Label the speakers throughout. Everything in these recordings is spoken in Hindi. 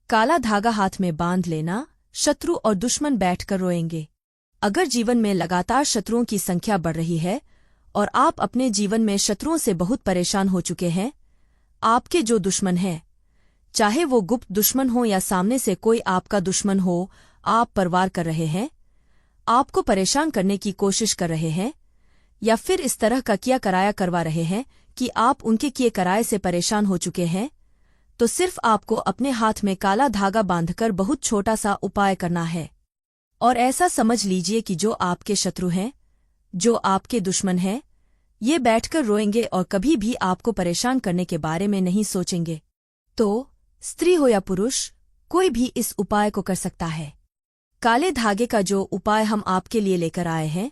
Speaker 1: काला धागा हाथ में बांध लेना, शत्रु और दुश्मन बैठकर रोएंगे। अगर जीवन में लगातार शत्रुओं की संख्या बढ़ रही है और आप अपने जीवन में शत्रुओं से बहुत परेशान हो चुके हैं, आपके जो दुश्मन हैं, चाहे वो गुप्त दुश्मन हो या सामने से कोई आपका दुश्मन हो, आप पर वार कर रहे हैं, आपको परेशान करने की कोशिश कर रहे हैं, या फिर इस तरह का किया कराया करवा रहे हैं कि आप उनके किए कराए से परेशान हो चुके हैं, तो सिर्फ आपको अपने हाथ में काला धागा बांधकर बहुत छोटा सा उपाय करना है। और ऐसा समझ लीजिए कि जो आपके शत्रु हैं, जो आपके दुश्मन हैं, ये बैठकर रोएंगे और कभी भी आपको परेशान करने के बारे में नहीं सोचेंगे। तो स्त्री हो या पुरुष, कोई भी इस उपाय को कर सकता है। काले धागे का जो उपाय हम आपके लिए लेकर आए हैं,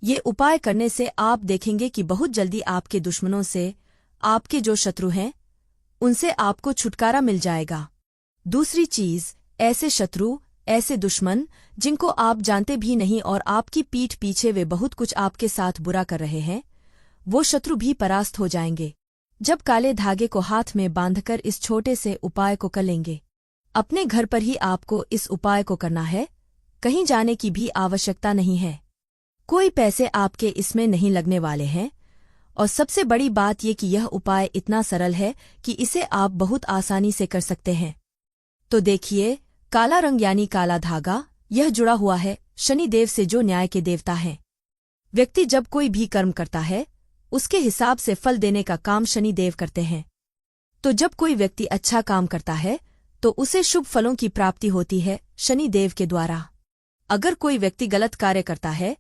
Speaker 1: ये उपाय करने से आप देखेंगे कि बहुत जल्दी आपके दुश्मनों से, आपके जो शत्रु हैं, उनसे आपको छुटकारा मिल जाएगा। दूसरी चीज, ऐसे शत्रु, ऐसे दुश्मन जिनको आप जानते भी नहीं और आपकी पीठ पीछे वे बहुत कुछ आपके साथ बुरा कर रहे हैं, वो शत्रु भी परास्त हो जाएंगे जब काले धागे को हाथ में बांधकर इस छोटे से उपाय को कर लेंगे। अपने घर पर ही आपको इस उपाय को करना है, कहीं जाने की भी आवश्यकता नहीं है। कोई पैसे आपके इसमें नहीं लगने वाले हैं, और सबसे बड़ी बात ये कि यह उपाय इतना सरल है कि इसे आप बहुत आसानी से कर सकते हैं। तो देखिए, काला रंग यानी काला धागा, यह जुड़ा हुआ है शनि देव से, जो न्याय के देवता हैं। व्यक्ति जब कोई भी कर्म करता है, उसके हिसाब से फल देने का काम शनि देव करते हैं। तो जब कोई व्यक्ति अच्छा काम करता है तो उसे शुभ फलों की प्राप्ति होती है शनि देव के द्वारा। अगर कोई व्यक्ति गलत कार्य करता है,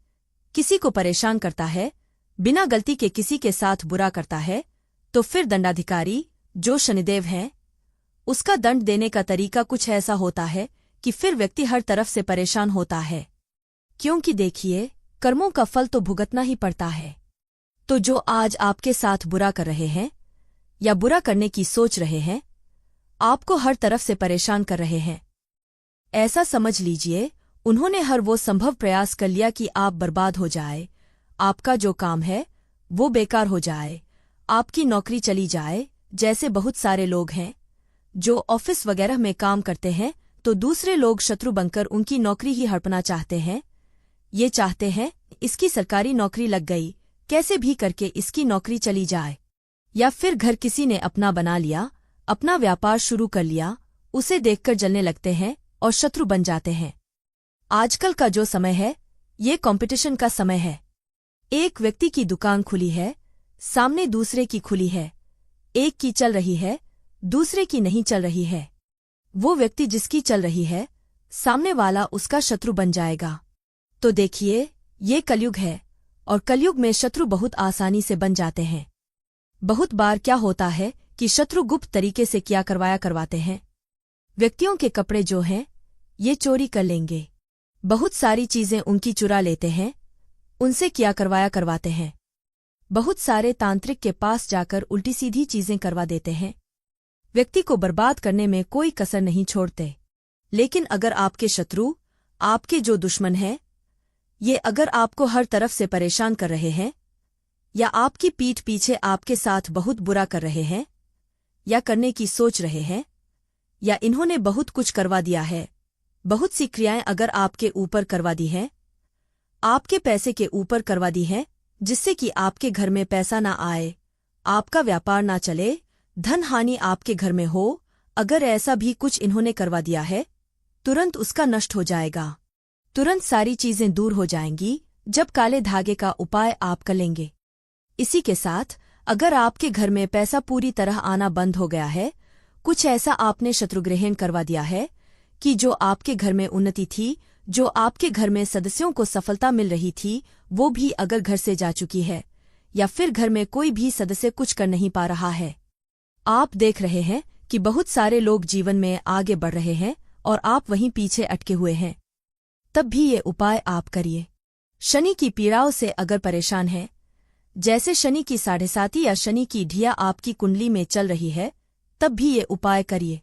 Speaker 1: किसी को परेशान करता है, बिना गलती के किसी के साथ बुरा करता है, तो फिर दंडाधिकारी, जो शनिदेव हैं, उसका दंड देने का तरीका कुछ ऐसा होता है कि फिर व्यक्ति हर तरफ से परेशान होता है। क्योंकि देखिए, कर्मों का फल तो भुगतना ही पड़ता है। तो जो आज आपके साथ बुरा कर रहे हैं या बुरा करने की सोच रहे हैं, आपको हर तरफ से परेशान कर रहे हैं, ऐसा समझ लीजिए उन्होंने हर वो संभव प्रयास कर लिया कि आप बर्बाद हो जाए, आपका जो काम है वो बेकार हो जाए, आपकी नौकरी चली जाए। जैसे बहुत सारे लोग हैं जो ऑफिस वगैरह में काम करते हैं, तो दूसरे लोग शत्रु बनकर उनकी नौकरी ही हड़पना चाहते हैं। ये चाहते हैं इसकी सरकारी नौकरी लग गई, कैसे भी करके इसकी नौकरी चली जाए। या फिर घर किसी ने अपना बना लिया, अपना व्यापार शुरू कर लिया, उसे देखकर जलने लगते हैं और शत्रु बन जाते हैं। आजकल का जो समय है, ये कंपटीशन का समय है। एक व्यक्ति की दुकान खुली है, सामने दूसरे की खुली है, एक की चल रही है, दूसरे की नहीं चल रही है। वो व्यक्ति जिसकी चल रही है, सामने वाला उसका शत्रु बन जाएगा। तो देखिए, ये कलयुग है और कलयुग में शत्रु बहुत आसानी से बन जाते हैं। बहुत बार क्या होता है कि शत्रु गुप्त तरीके से क्या करवाया करवाते हैं। व्यक्तियों के कपड़े जो हैं, ये चोरी कर लेंगे, बहुत सारी चीजें उनकी चुरा लेते हैं, उनसे क्या करवाया करवाते हैं। बहुत सारे तांत्रिक के पास जाकर उल्टी सीधी चीजें करवा देते हैं। व्यक्ति को बर्बाद करने में कोई कसर नहीं छोड़ते। लेकिन अगर आपके शत्रु, आपके जो दुश्मन हैं, ये अगर आपको हर तरफ से परेशान कर रहे हैं, या आपकी पीठ पीछे आपके साथ बहुत बुरा कर रहे हैं, या करने की सोच रहे हैं, या इन्होंने बहुत कुछ करवा दिया है, बहुत सी क्रियाएं अगर आपके ऊपर करवा दी हैं, आपके पैसे के ऊपर करवा दी हैं, जिससे कि आपके घर में पैसा ना आए, आपका व्यापार ना चले, धन हानि आपके घर में हो, अगर ऐसा भी कुछ इन्होंने करवा दिया है, तुरंत उसका नष्ट हो जाएगा। तुरंत सारी चीजें दूर हो जाएंगी जब काले धागे का उपाय आप कर लेंगे। इसी के साथ अगर आपके घर में पैसा पूरी तरह आना बंद हो गया है, कुछ ऐसा आपने शत्रुग्रहण करवा दिया है कि जो आपके घर में उन्नति थी, जो आपके घर में सदस्यों को सफलता मिल रही थी, वो भी अगर घर से जा चुकी है, या फिर घर में कोई भी सदस्य कुछ कर नहीं पा रहा है। आप देख रहे हैं कि बहुत सारे लोग जीवन में आगे बढ़ रहे हैं और आप वहीं पीछे अटके हुए हैं। तब भी ये उपाय आप करिए। शनि की पीड़ाओं से अगर परेशान हैं, जैसे शनि की 7.5 या शनि की ढिया आपकी कुंडली में चल रही है, तब भी ये उपाय करिए।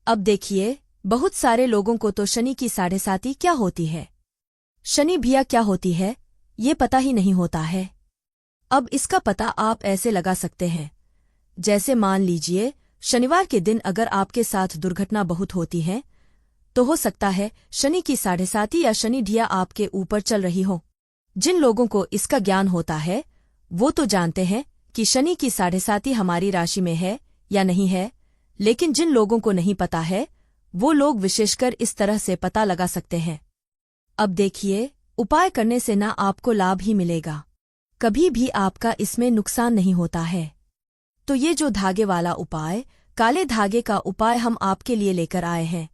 Speaker 1: अब देखिए, बहुत सारे लोगों को तो शनि की 7.5 क्या होती है, शनि ढिया क्या होती है, ये पता ही नहीं होता है। अब इसका पता आप ऐसे लगा सकते हैं, जैसे मान लीजिए शनिवार के दिन अगर आपके साथ दुर्घटना बहुत होती है तो हो सकता है शनि की 7.5 या शनि ढिया आपके ऊपर चल रही हो। जिन लोगों को इसका ज्ञान होता है वो तो जानते हैं कि शनि की 7.5 हमारी राशि में है या नहीं है, लेकिन जिन लोगों को नहीं पता है वो लोग विशेषकर इस तरह से पता लगा सकते हैं। अब देखिए, उपाय करने से ना आपको लाभ ही मिलेगा, कभी भी आपका इसमें नुकसान नहीं होता है। तो ये जो धागे वाला उपाय, काले धागे का उपाय हम आपके लिए लेकर आए हैं।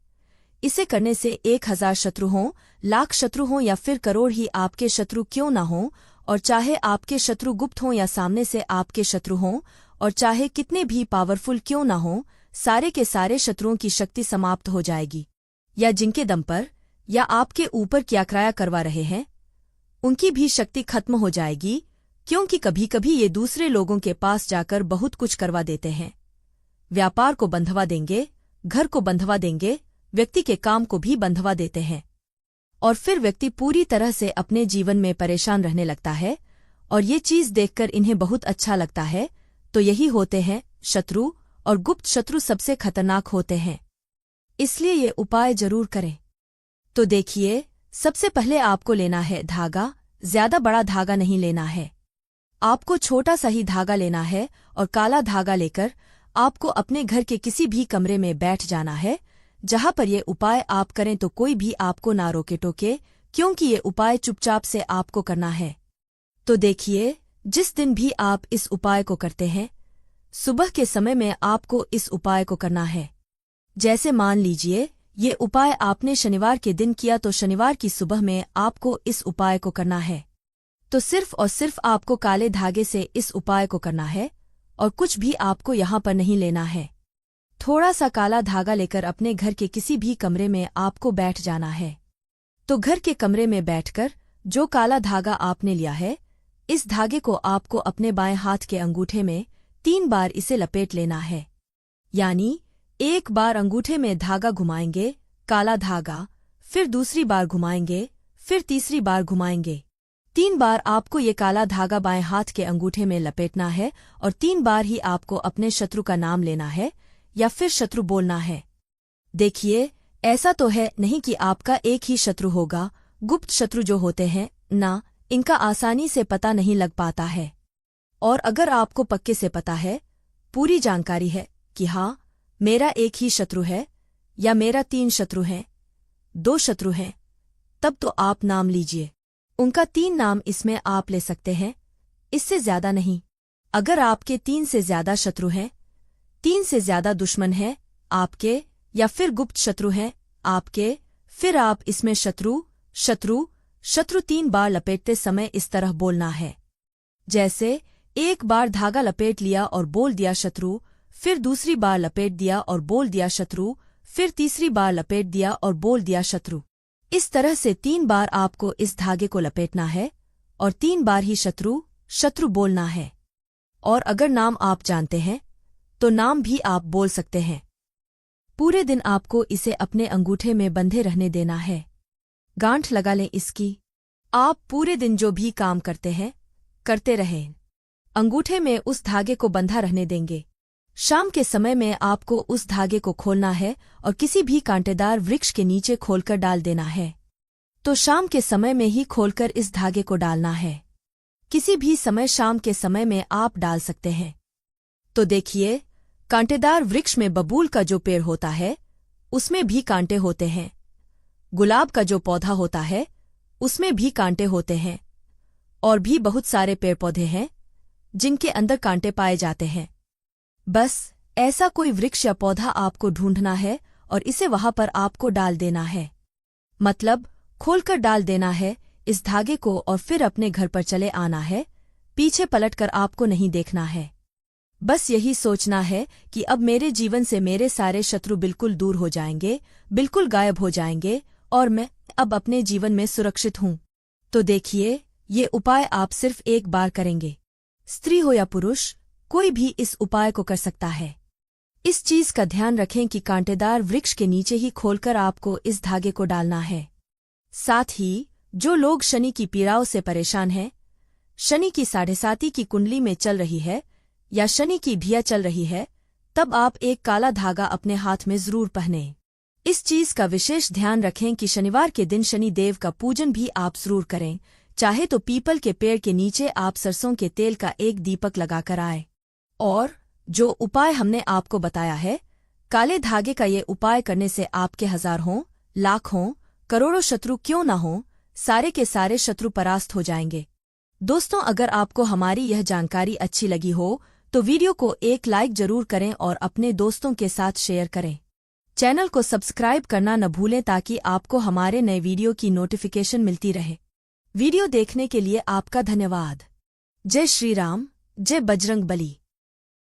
Speaker 1: इसे करने से 1000 शत्रु हों, लाख शत्रु हों या फिर करोड़ ही आपके शत्रु क्यों ना हों, और चाहे आपके शत्रु गुप्त हों या सामने से आपके शत्रु हों, और चाहे कितने भी पावरफुल क्यों ना हों, सारे के सारे शत्रुओं की शक्ति समाप्त हो जाएगी। या जिनके दम पर या आपके ऊपर क्रिया करवा रहे हैं उनकी भी शक्ति खत्म हो जाएगी, क्योंकि कभी कभी ये दूसरे लोगों के पास जाकर बहुत कुछ करवा देते हैं। व्यापार को बंधवा देंगे, घर को बंधवा देंगे, व्यक्ति के काम को भी बंधवा देते हैं, और फिर व्यक्ति पूरी तरह से अपने जीवन में परेशान रहने लगता है, और ये चीज देखकर इन्हें बहुत अच्छा लगता है। तो यही होते हैं शत्रु, और गुप्त शत्रु सबसे खतरनाक होते हैं, इसलिए ये उपाय जरूर करें। तो देखिए, सबसे पहले आपको लेना है धागा। ज्यादा बड़ा धागा नहीं लेना है, आपको छोटा सा ही धागा लेना है, और काला धागा लेकर आपको अपने घर के किसी भी कमरे में बैठ जाना है जहां पर ये उपाय आप करें, तो कोई भी आपको ना रोके टोके, क्योंकि ये उपाय चुपचाप से आपको करना है। तो देखिए, जिस दिन भी आप इस उपाय को करते हैं, सुबह के समय में आपको इस उपाय को करना है। जैसे मान लीजिए ये उपाय आपने शनिवार के दिन किया, तो शनिवार की सुबह में आपको इस उपाय को करना है। तो सिर्फ और सिर्फ आपको काले धागे से इस उपाय को करना है, और कुछ भी आपको यहाँ पर नहीं लेना है। थोड़ा सा काला धागा लेकर अपने घर के किसी भी कमरे में आपको बैठ जाना है। तो घर के कमरे में बैठकर जो काला धागा आपने लिया है, इस धागे को आपको अपने बाएं हाथ के अंगूठे में 3 बार इसे लपेट लेना है। यानी एक बार अंगूठे में धागा घुमाएंगे, काला धागा, फिर दूसरी बार घुमाएंगे, फिर तीसरी बार घुमाएंगे। 3 बार आपको ये काला धागा बाएं हाथ के अंगूठे में लपेटना है, और 3 बार ही आपको अपने शत्रु का नाम लेना है या फिर शत्रु बोलना है। देखिए, ऐसा तो है नहीं कि आपका एक ही शत्रु होगा। गुप्त शत्रु जो होते हैं ना, इनका आसानी से पता नहीं लग पाता है। और अगर आपको पक्के से पता है, पूरी जानकारी है कि हाँ, मेरा एक ही शत्रु है या मेरा 3 शत्रु हैं, 2 शत्रु हैं, तब तो आप नाम लीजिए। उनका 3 नाम इसमें आप ले सकते हैं, इससे ज्यादा नहीं। अगर आपके 3 से ज्यादा शत्रु हैं, 3 से ज्यादा दुश्मन हैं आपके, या फिर गुप्त शत्रु हैं आपके, फिर आप इसमें शत्रु शत्रु शत्रु 3 बार लपेटते समय इस तरह बोलना है। जैसे एक बार धागा लपेट लिया और बोल दिया शत्रु, फिर दूसरी बार लपेट दिया और बोल दिया शत्रु, फिर तीसरी बार लपेट दिया और बोल दिया शत्रु। इस तरह से 3 बार आपको इस धागे को लपेटना है, और 3 बार ही शत्रु शत्रु बोलना है। और अगर नाम आप जानते हैं तो नाम भी आप बोल सकते हैं। पूरे दिन आपको इसे अपने अंगूठे में बंधे रहने देना है। गांठ लगा लें इसकी। आप पूरे दिन जो भी काम करते हैं करते रहें, अंगूठे में उस धागे को बंधा रहने देंगे। शाम के समय में आपको उस धागे को खोलना है और किसी भी कांटेदार वृक्ष के नीचे खोलकर डाल देना है। तो शाम के समय में ही खोलकर इस धागे को डालना है। किसी भी समय शाम के समय में आप डाल सकते हैं। तो देखिए, कांटेदार वृक्ष में बबूल का जो पेड़ होता है उसमें भी कांटे होते हैं। गुलाब का जो पौधा होता है उसमें भी कांटे होते हैं। और भी बहुत सारे पेड़ पौधे हैं जिनके अंदर कांटे पाए जाते हैं। बस ऐसा कोई वृक्ष या पौधा आपको ढूंढना है और इसे वहां पर आपको डाल देना है। मतलब खोलकर डाल देना है इस धागे को, और फिर अपने घर पर चले आना है। पीछे पलटकर आपको नहीं देखना है। बस यही सोचना है कि अब मेरे जीवन से मेरे सारे शत्रु बिल्कुल दूर हो जाएंगे, बिल्कुल गायब हो जाएंगे, और मैं अब अपने जीवन में सुरक्षित हूँ। तो देखिए, ये उपाय आप सिर्फ एक बार करेंगे। स्त्री हो या पुरुष, कोई भी इस उपाय को कर सकता है। इस चीज का ध्यान रखें कि कांटेदार वृक्ष के नीचे ही खोलकर आपको इस धागे को डालना है। साथ ही जो लोग शनि की पीड़ाओं से परेशान हैं, शनि की 7.5 की कुंडली में चल रही है या शनि की धिया चल रही है, तब आप एक काला धागा अपने हाथ में जरूर पहने। इस चीज का विशेष ध्यान रखें कि शनिवार के दिन शनि देव का पूजन भी आप जरूर करें। चाहे तो पीपल के पेड़ के नीचे आप सरसों के तेल का एक दीपक लगाकर आए। और जो उपाय हमने आपको बताया है, काले धागे का ये उपाय करने से आपके हजार हों, लाख हों, करोड़ों शत्रु क्यों न हों, सारे के सारे शत्रु परास्त हो जाएंगे। दोस्तों, अगर आपको हमारी यह जानकारी अच्छी लगी हो तो वीडियो को एक लाइक जरूर करें और अपने दोस्तों के साथ शेयर करें। चैनल को सब्सक्राइब करना न भूलें ताकि आपको हमारे नए वीडियो की नोटिफिकेशन मिलती रहे। वीडियो देखने के लिए आपका धन्यवाद। जय श्री राम, जय बजरंग बली।